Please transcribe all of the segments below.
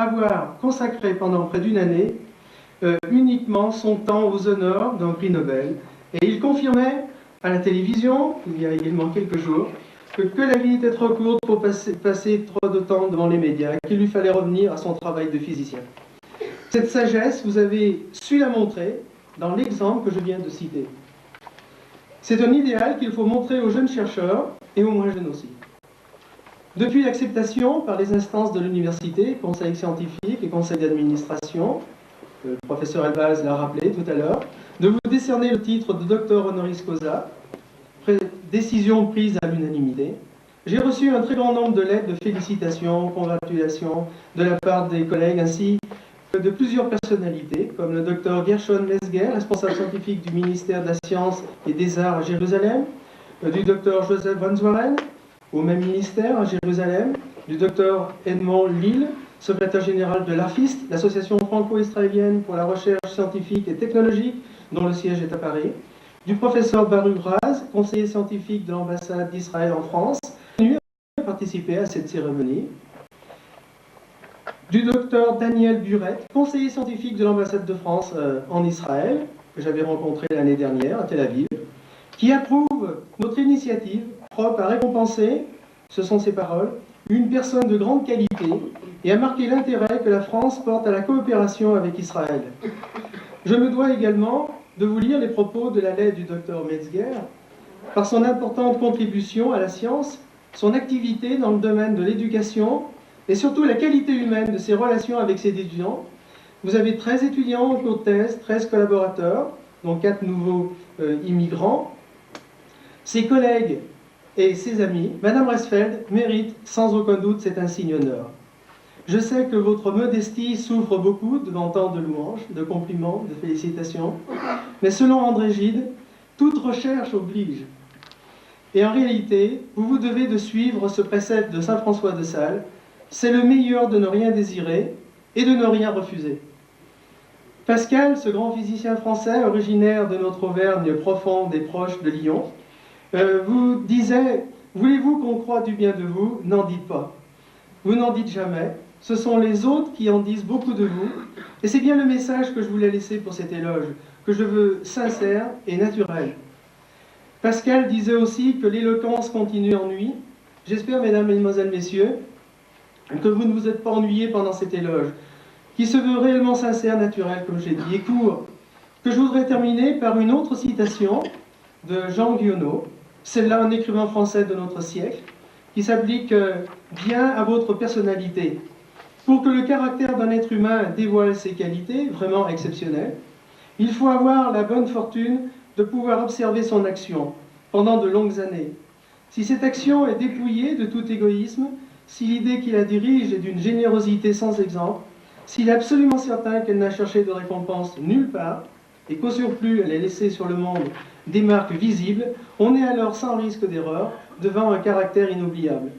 avoir consacré pendant près d'une année uniquement son temps aux honneurs d'un prix Nobel. Et il confirmait à la télévision, il y a également quelques jours, que la vie était trop courte pour passer trop de temps devant les médias, qu'il lui fallait revenir à son travail de physicien. Cette sagesse, vous avez su la montrer dans l'exemple que je viens de citer. C'est un idéal qu'il faut montrer aux jeunes chercheurs et aux moins jeunes aussi. Depuis l'acceptation par les instances de l'université, conseil scientifique et conseil d'administration, le professeur Elbaz l'a rappelé tout à l'heure, de vous décerner le titre de docteur honoris causa, décision prise à l'unanimité, j'ai reçu un très grand nombre de lettres de félicitations, congratulations de la part des collègues ainsi que de plusieurs personnalités, comme le docteur Gershon Mesger, responsable scientifique du ministère de la Science et des Arts à Jérusalem, du docteur Joseph Van Zwaren, au même ministère à Jérusalem, du docteur Edmond Lille, secrétaire général de l'ARFIST, l'association franco-israélienne pour la recherche scientifique et technologique, dont le siège est à Paris, du professeur Baruch Raz, conseiller scientifique de l'ambassade d'Israël en France, venu participer à cette cérémonie, du docteur Daniel Burette, conseiller scientifique de l'ambassade de France en Israël, que j'avais rencontré l'année dernière à Tel Aviv, qui approuve notre initiative propre à récompenser, ce sont ses paroles, une personne de grande qualité et à marquer l'intérêt que la France porte à la coopération avec Israël. Je me dois également de vous lire les propos de la lettre du docteur Metzger. Par son importante contribution à la science, son activité dans le domaine de l'éducation et surtout la qualité humaine de ses relations avec ses étudiants, vous avez 13 étudiants en cours de thèse, 13 collaborateurs, dont 4 nouveaux immigrants. Ses collègues et ses amis, Madame Resfeld mérite sans aucun doute cet insigne honneur. Je sais que votre modestie souffre beaucoup devant tant de louanges, de compliments, de félicitations, mais selon André Gide, toute recherche oblige. Et en réalité, vous vous devez de suivre ce précepte de saint François de Sales, c'est le meilleur de ne rien désirer et de ne rien refuser. Pascal, ce grand physicien français, originaire de notre Auvergne profonde et proche de Lyon, vous disait, voulez-vous qu'on croie du bien de vous? N'en dites pas. Vous n'en dites jamais. Ce sont les autres qui en disent beaucoup de vous. Et c'est bien le message que je voulais laisser pour cet éloge, que je veux sincère et naturel. Pascal disait aussi que l'éloquence continue ennuie. J'espère, mesdames, mesdemoiselles, messieurs, que vous ne vous êtes pas ennuyés pendant cet éloge, qui se veut réellement sincère, naturel, comme j'ai dit, et court, que je voudrais terminer par une autre citation de Jean Giono, celle-là un écrivain français de notre siècle, qui s'applique bien à votre personnalité. Pour que le caractère d'un être humain dévoile ses qualités, vraiment exceptionnelles, il faut avoir la bonne fortune de pouvoir observer son action pendant de longues années. Si cette action est dépouillée de tout égoïsme, si l'idée qui la dirige est d'une générosité sans exemple, s'il est absolument certain qu'elle n'a cherché de récompense nulle part, et qu'au surplus elle est laissée sur le monde des marques visibles, on est alors sans risque d'erreur devant un caractère inoubliable.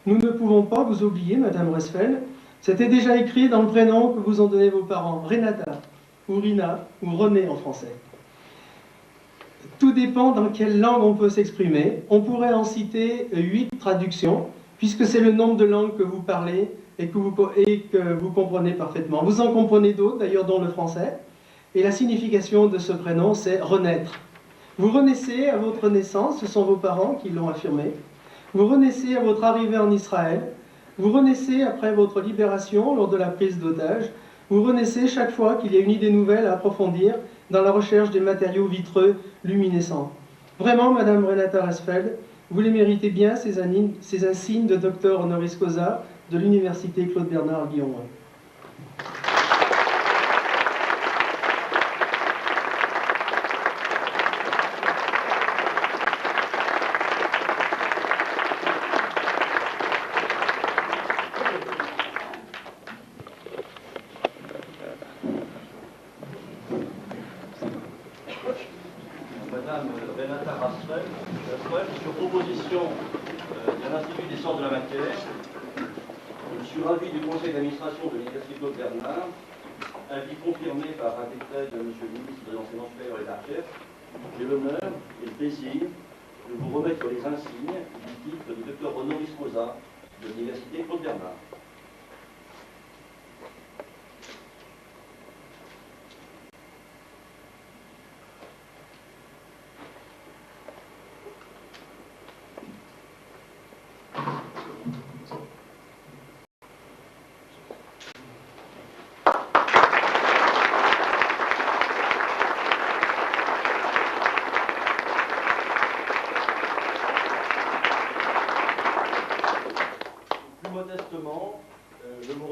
Nous ne pouvons pas vous oublier, Madame Resfeld, c'était déjà écrit dans le prénom que vous ont donné vos parents, Renata, ou Rina, ou René en français. Tout dépend dans quelle langue on peut s'exprimer. On pourrait en citer 8 traductions, puisque c'est le nombre de langues que vous parlez et que vous comprenez parfaitement. Vous en comprenez d'autres, d'ailleurs, dont le français. Et la signification de ce prénom, c'est renaître. Vous renaissez à votre naissance, ce sont vos parents qui l'ont affirmé. Vous renaissez à votre arrivée en Israël. Vous renaissez après votre libération lors de la prise d'otage. Vous renaissez chaque fois qu'il y a une idée nouvelle à approfondir dans la recherche des matériaux vitreux luminescents. Vraiment, Madame Renata Resfeld, vous les méritez bien, ces insignes de docteur honoris causa de l'Université Claude Bernard Lyon. Madame Renata Resfeld, sur proposition de l'Institut des sciences de la matière, je suis ravi du conseil d'administration de l'Université Claude Bernard, avis confirmé par un décret de M. le ministre de l'Enseignement supérieur et de la Recherche. J'ai l'honneur et le plaisir de vous remettre les insignes du titre de docteur honoris causa de l'Université Claude Bernard.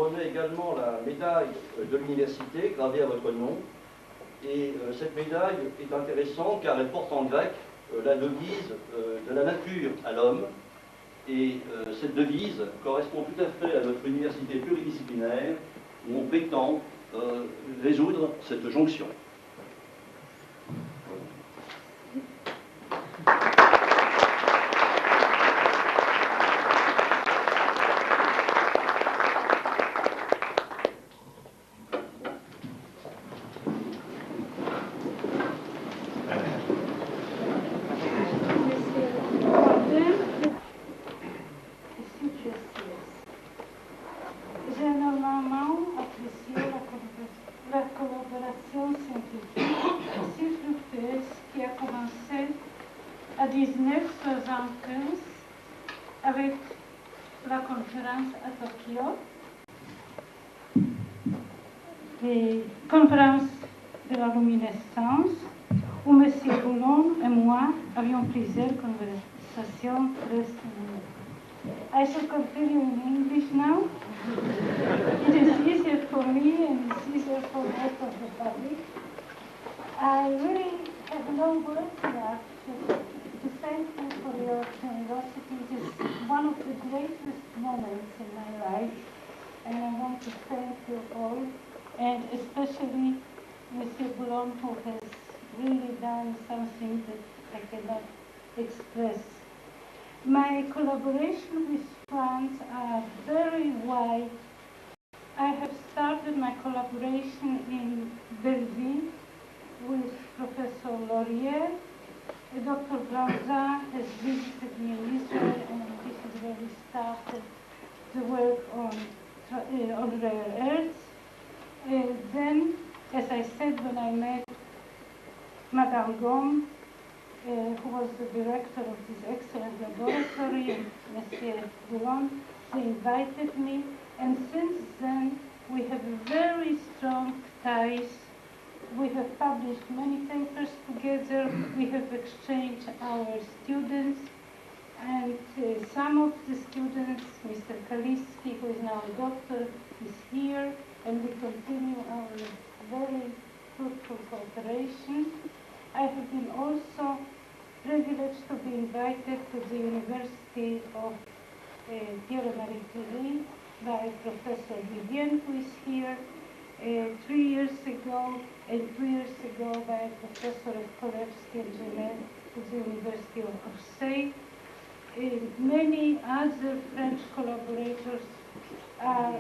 remet également la médaille de l'université gravée à votre nom. Et cette médaille est intéressante car elle porte en grec la devise de la nature à l'homme. Et cette devise correspond tout à fait à notre université pluridisciplinaire où on prétend résoudre cette jonction. À 1975, avec la conférence à Tokyo, et conférence de la luminescence, où M. Boulon et moi avions plusieurs conversations très similaires. I shall continue in English now. It is easier for me and it's easier for most of the public. I really have no words left to thank you for your generosity. It is one of the greatest moments in my life, and I want to thank you all, and especially Monsieur Boulon, who has really done something that I cannot express. My collaboration with France are very wide. I have started my collaboration in Belleville with Professor Laurier. Dr. Blanzin has visited me in Israel, and this is where we started the work on rare earths. Then, as I said, when I met Madame Gaume, who was the director of this excellent laboratory, and Monsieur Boulon, they invited me, and since then we have very strong ties. We have published many papers together, we have exchanged our students, and some of the students, Mr. Kaliski, who is now a doctor, is here, and we continue our very fruitful cooperation. I have been also privileged to be invited to the University of Pierre-Marie Curie by Professor Vivien, who is here, 3 years ago, and 2 years ago by Professor Kolevsky and Genève to the University of Orsay. Many other French collaborators are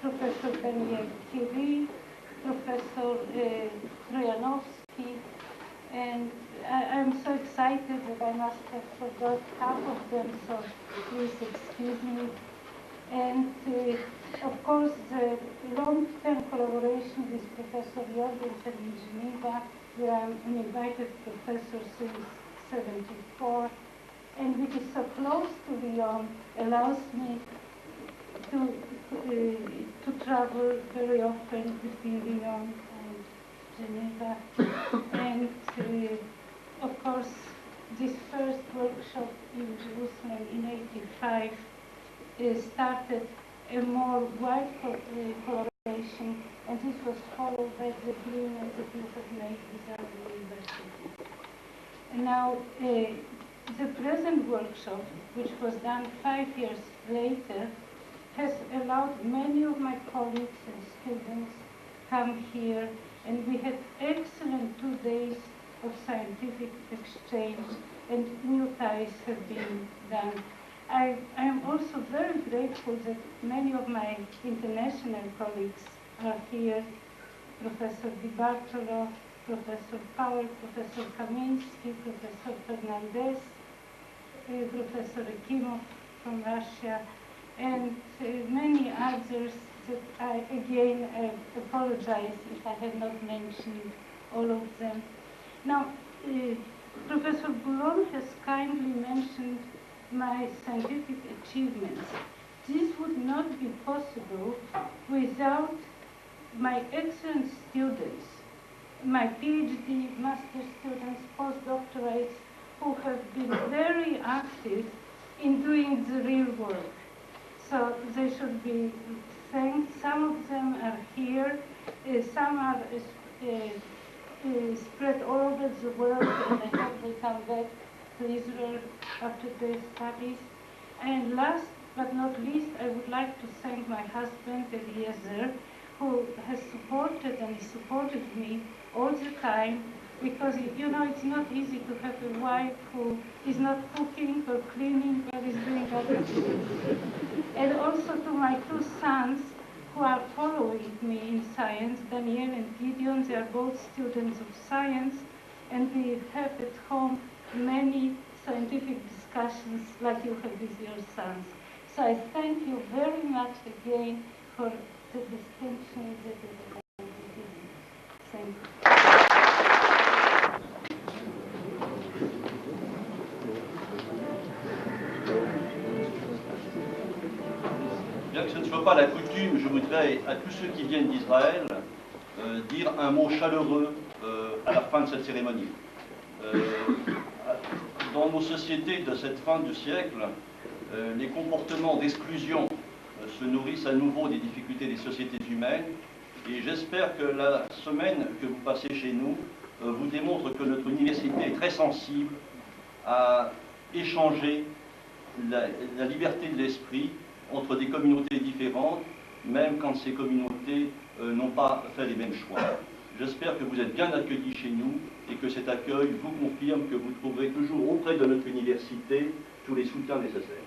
Professor Bernier-Curie, Professor Trojanovsky, and I'm so excited that I must have forgot half of them, so please excuse me. And of course, the long-term collaboration with Professor Jorgensen in Geneva, where I'm an invited professor since '74, and which is so close to Lyon, allows me to travel very often between Lyon and Geneva. And of course, this first workshop in Jerusalem in '85 started a more wide collaboration, and this was followed by the agreement that you have made with our university. And now, the present workshop, which was done 5 years later, has allowed many of my colleagues and students come here, and we had excellent 2 days of scientific exchange, and new ties have been done. I am also very grateful that many of my international colleagues are here, Professor Di Bartolo, Professor Powell, Professor Kaminsky, Professor Fernandez, Professor Ekimov from Russia, and many others that I apologize if I have not mentioned all of them. Now, Professor Boulon has kindly mentioned my scientific achievements. This would not be possible without my excellent students, my PhD, master students, postdoctorates, who have been very active in doing the real work. So they should be thanked are spread all over the world, and I hope they come back to Israel after their studies. And last but not least, I would like to thank my husband, Eliezer, who has supported and supported me all the time, because, you know, it's not easy to have a wife who is not cooking or cleaning, but is doing other things. And also to my two sons, who are following me in science, Daniel and Gideon. They are both students of science, and we have at home many scientific discussions like you have with your sons. So I thank you very much again for the distinction that you have given. Thank you. Bien que ce ne soit pas la coutume, je voudrais à tous ceux qui viennent d'Israël dire un mot chaleureux à la fin de cette cérémonie. Dans nos sociétés de cette fin de siècle, les comportements d'exclusion se nourrissent à nouveau des difficultés des sociétés humaines, et j'espère que la semaine que vous passez chez nous vous démontre que notre université est très sensible à échanger la liberté de l'esprit entre des communautés différentes, même quand ces communautés n'ont pas fait les mêmes choix. J'espère que vous êtes bien accueillis chez nous et que cet accueil vous confirme que vous trouverez toujours auprès de notre université tous les soutiens nécessaires.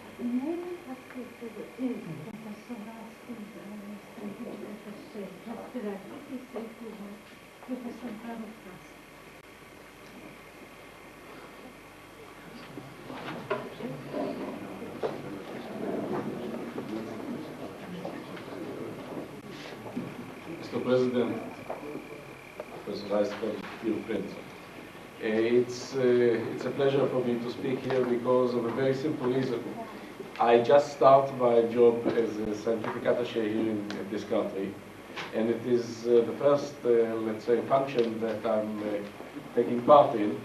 Mr. President, Professor Reisfeld, dear friends, it's a pleasure for me to speak here because of a very simple reason. I just started my job as a scientific attaché here in this country, and it is the first, let's say, function that I'm taking part in.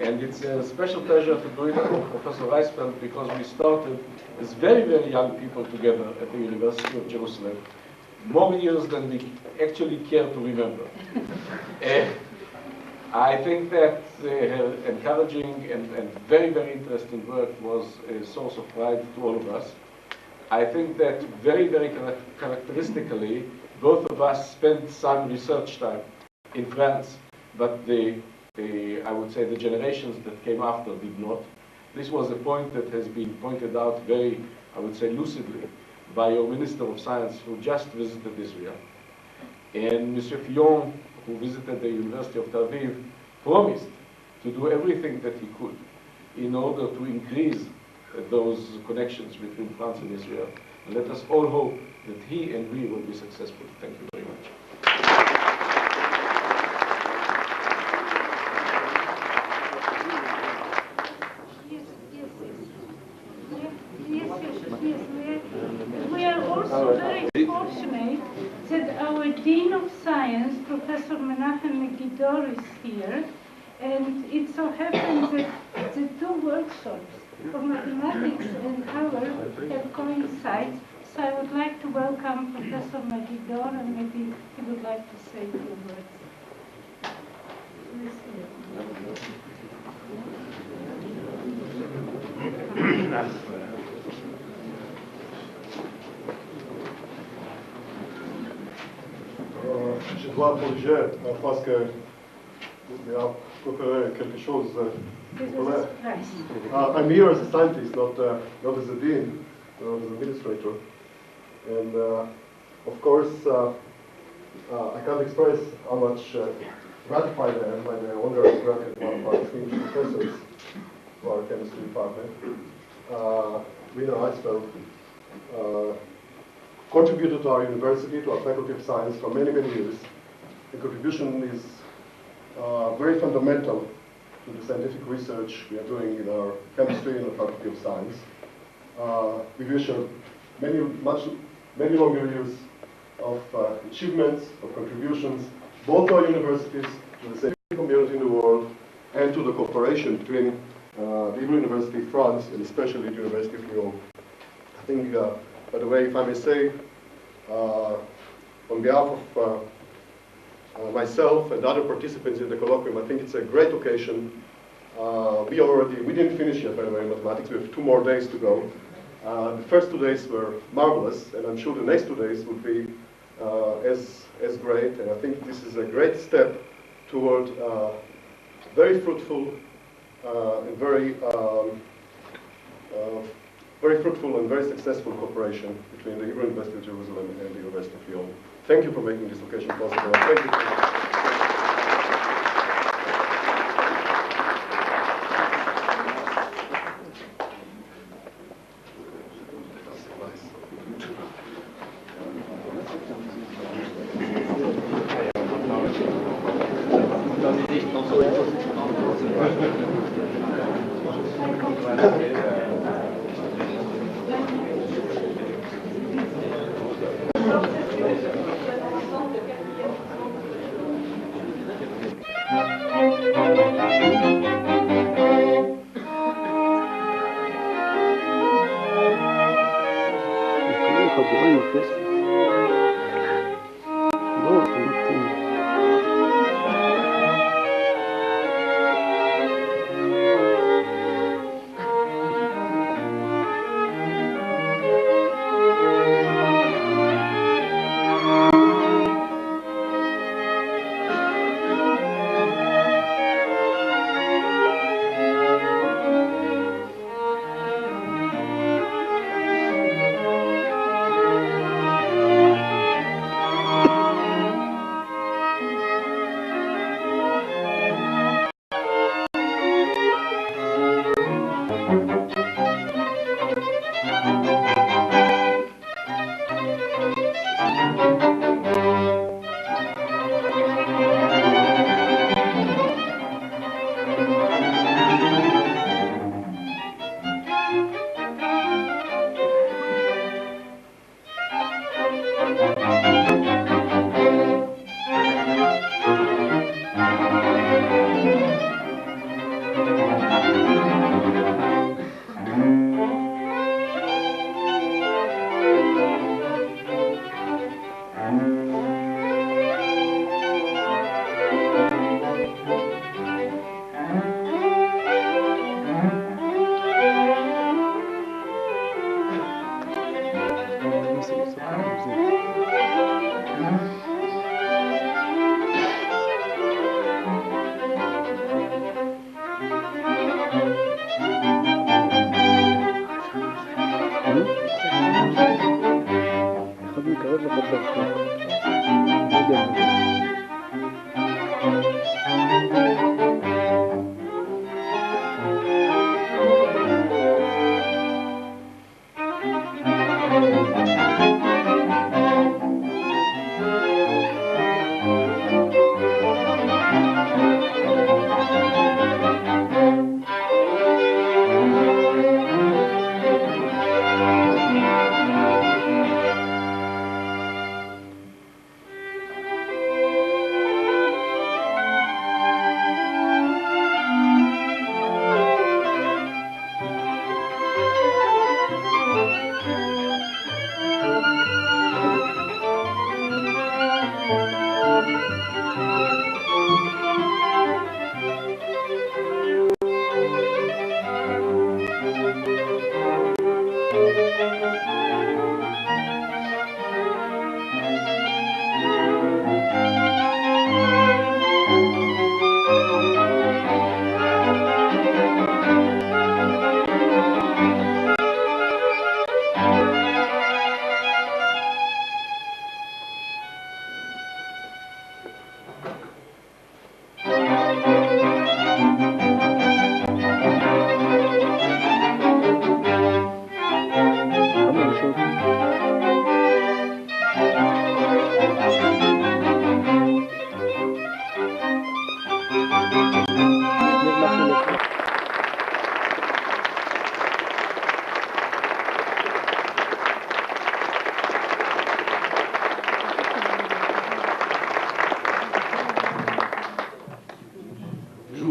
And it's a special pleasure to do it with Professor Reisfeld because we started as very, very young people together at the University of Jerusalem, more years than we actually care to remember. I think that her encouraging and very, very interesting work was a source of pride to all of us. I think that very, very characteristically, both of us spent some research time in France, but I would say the generations that came after did not. This was a point that has been pointed out very, I would say, lucidly by your Minister of Science who just visited Israel. And Monsieur Fillon, who visited the University of Tel Aviv, promised to do everything that he could in order to increase those connections between France and Israel. And let us all hope that he and we will be successful. Thank you very much. We are also very fortunate that our Dean of Science, Professor Menachem Megidor, is here, and it so happens that the two workshops of mathematics and ours have coincided. So I would like to welcome Professor Megidor, and maybe he would like to say a few words. Je dois corriger parce que il a préparé quelque chose. I'm here as a scientist, not as a dean, not as an administrator. And of course, I can't express how much gratified I am by the honor of granted one of our distinguished professors for our chemistry department. Rina Reisfeld contributed to our university, to our faculty of science for many, many years. The contribution is very fundamental to the scientific research we are doing in our chemistry and the faculty of science. We wish her many longer years of achievements, of contributions, both to our universities, to the scientific community in the world, and to the cooperation between the Hebrew University of France and especially the University of New York. I think, by the way, if I may say, on behalf of myself and other participants in the colloquium. I think it's a great occasion. We didn't finish yet, by the way, in mathematics. We have 2 more days to go. The first 2 days were marvelous, and I'm sure the next 2 days would be as great. And I think this is a great step toward very fruitful and very fruitful and very successful cooperation between the Hebrew University of Jerusalem and the University of Lyon. Thank you for making this occasion possible. Thank you.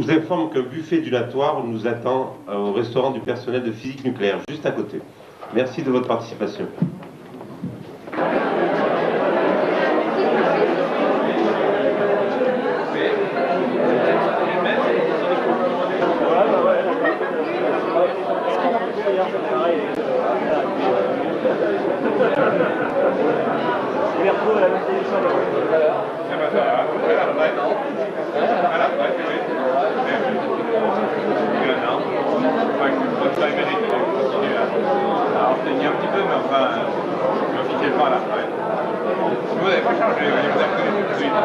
vous informe qu'un buffet dilatoire nous attend au restaurant du personnel de physique nucléaire, juste à côté. Merci de votre participation. obtenir un petit peu, mais enfin, officiellement à la fin. Vous n'avez pas changé, vous avez reconnu tout de suite.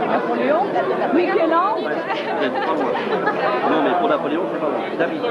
Napoléon, Michel-Ange. Non, mais pour Napoléon, c'est pas bon. David.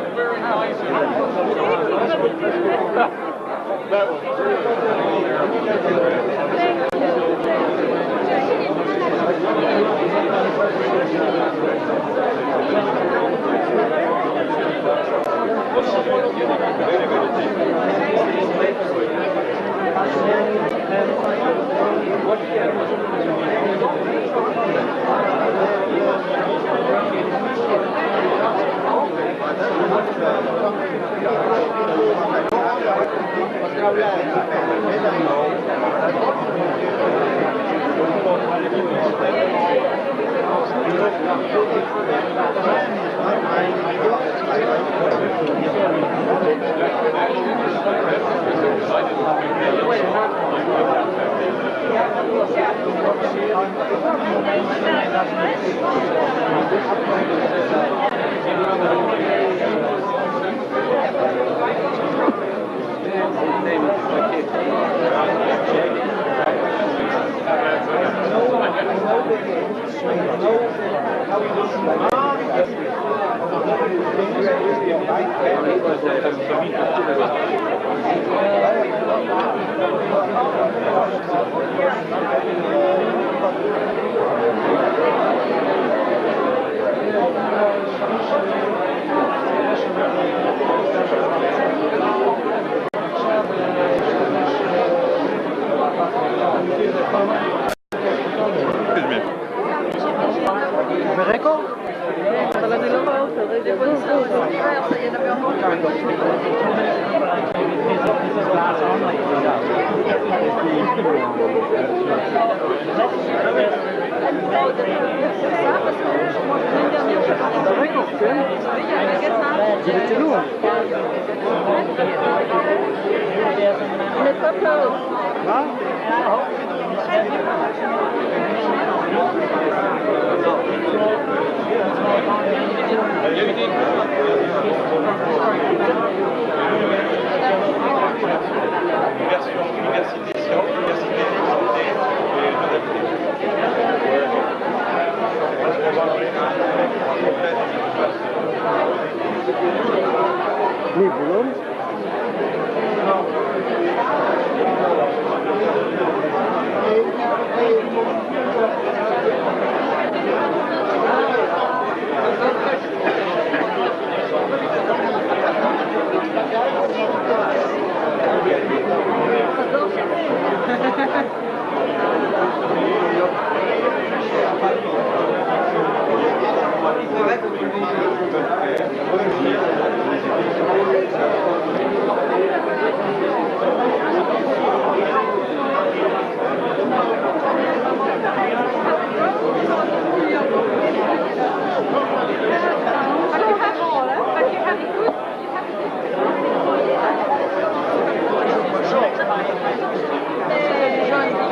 Jean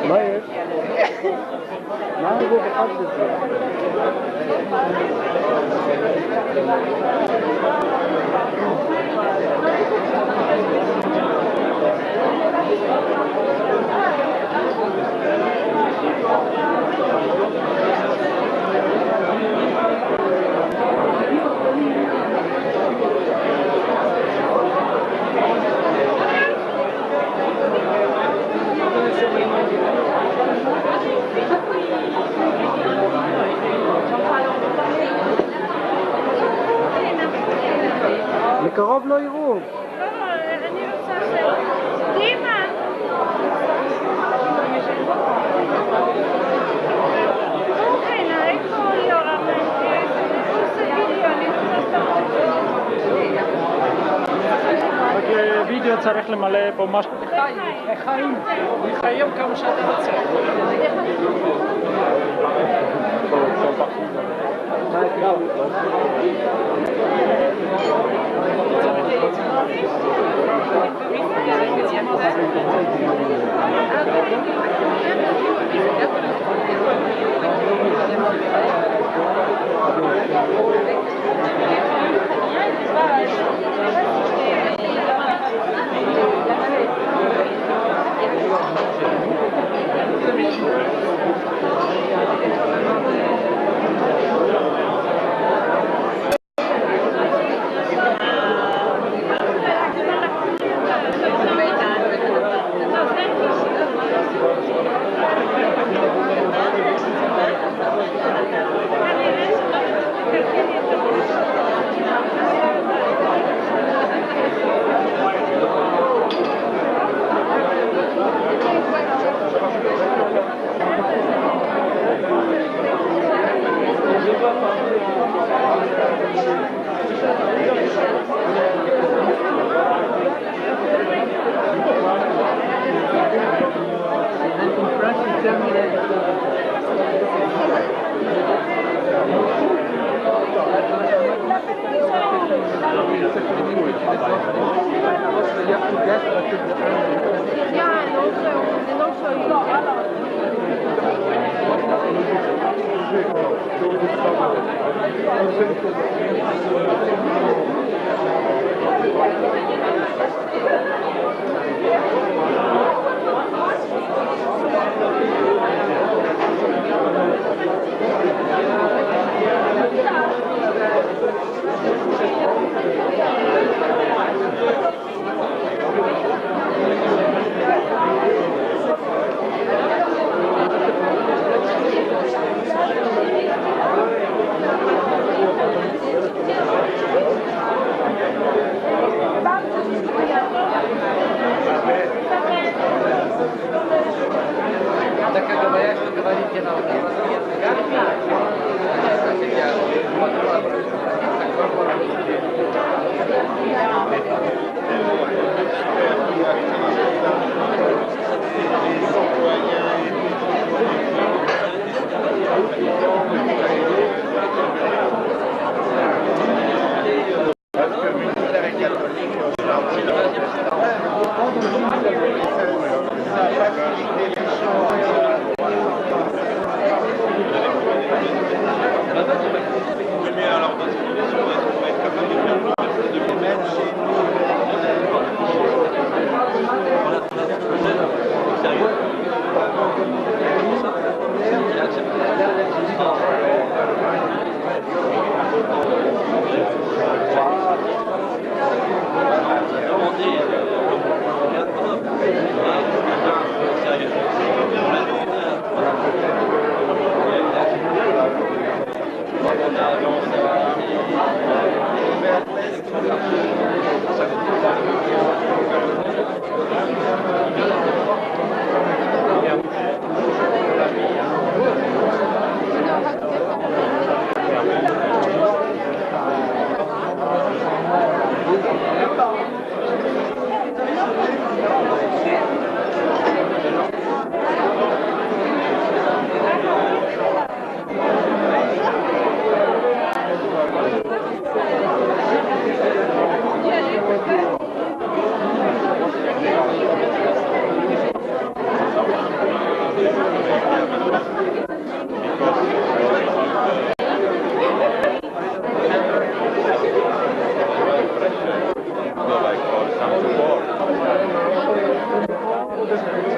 מה יש? מה הוא בחד בזה? מקרוב לא יראו. אני רוצה דימה! אוקיי, איפה יורה רק לוידאו צריך למלא פה משהו. לחיים. לחיים כמה שאתה רוצה. Merci.